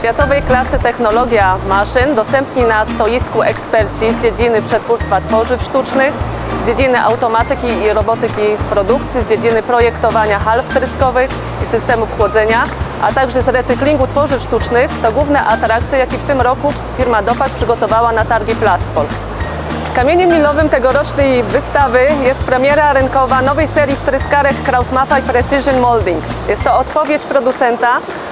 Światowej klasy technologia maszyn dostępni na stoisku eksperci z dziedziny przetwórstwa tworzyw sztucznych, z dziedziny automatyki i robotyki produkcji, z dziedziny projektowania hal wtryskowych i systemów chłodzenia, a także z recyklingu tworzyw sztucznych to główne atrakcje, jakie w tym roku firma Dopak przygotowała na targi Plastpol. Kamieniem milowym tegorocznej wystawy jest premiera rynkowa nowej serii wtryskarek Krauss-Maffei Precision Molding. Jest to odpowiedź producenta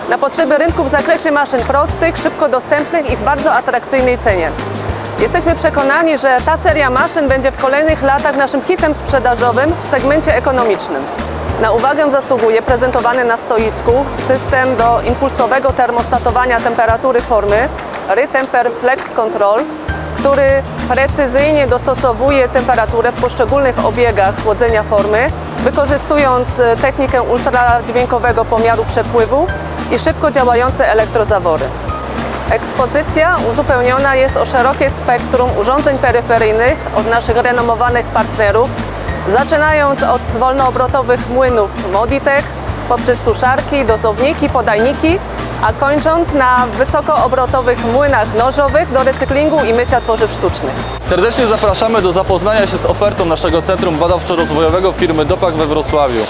na potrzeby rynku w zakresie maszyn prostych, szybko dostępnych i w bardzo atrakcyjnej cenie. Jesteśmy przekonani, że ta seria maszyn będzie w kolejnych latach naszym hitem sprzedażowym w segmencie ekonomicznym. Na uwagę zasługuje prezentowany na stoisku system do impulsowego termostatowania temperatury formy RYTEMPER Flex Control, który precyzyjnie dostosowuje temperaturę w poszczególnych obiegach chłodzenia formy, wykorzystując technikę ultradźwiękowego pomiaru przepływu i szybko działające elektrozawory. Ekspozycja uzupełniona jest o szerokie spektrum urządzeń peryferyjnych od naszych renomowanych partnerów, zaczynając od wolnoobrotowych młynów Moditech, poprzez suszarki, dozowniki, podajniki, a kończąc na wysokoobrotowych młynach nożowych do recyklingu i mycia tworzyw sztucznych. Serdecznie zapraszamy do zapoznania się z ofertą naszego Centrum Badawczo-Rozwojowego firmy Dopak we Wrocławiu.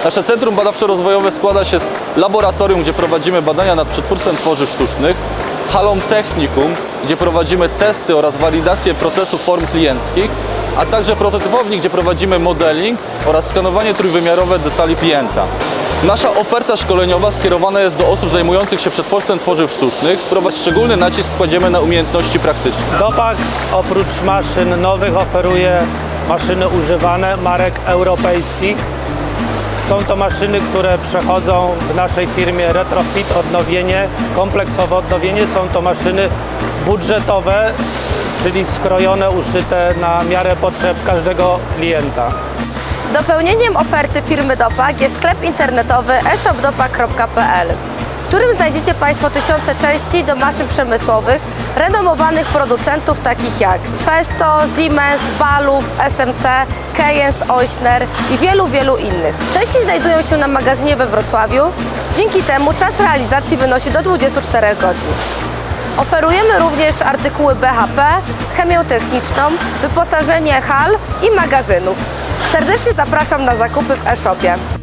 Nasze Centrum Badawczo-Rozwojowe składa się z laboratorium, gdzie prowadzimy badania nad przetwórstwem tworzyw sztucznych, halą technikum, gdzie prowadzimy testy oraz walidację procesów form klienckich, a także prototypowni, gdzie prowadzimy modeling oraz skanowanie trójwymiarowe detali klienta. Nasza oferta szkoleniowa skierowana jest do osób zajmujących się przetwórstwem tworzyw sztucznych. Szczególny nacisk kładziemy na umiejętności praktyczne. Dopak oprócz maszyn nowych oferuje maszyny używane marek europejskich. Są to maszyny, które przechodzą w naszej firmie retrofit, odnowienie, kompleksowe odnowienie. Są to maszyny budżetowe, czyli skrojone, uszyte na miarę potrzeb każdego klienta. Dopełnieniem oferty firmy Dopak jest sklep internetowy e-shopdopak.pl, w którym znajdziecie Państwo tysiące części do maszyn przemysłowych renomowanych producentów takich jak Festo, Siemens, Baluf, SMC, Keyence, Oechsner i wielu innych. Części znajdują się na magazynie we Wrocławiu, dzięki temu czas realizacji wynosi do 24 godzin. Oferujemy również artykuły BHP, chemię techniczną, wyposażenie hal i magazynów. Serdecznie zapraszam na zakupy w e-shopie.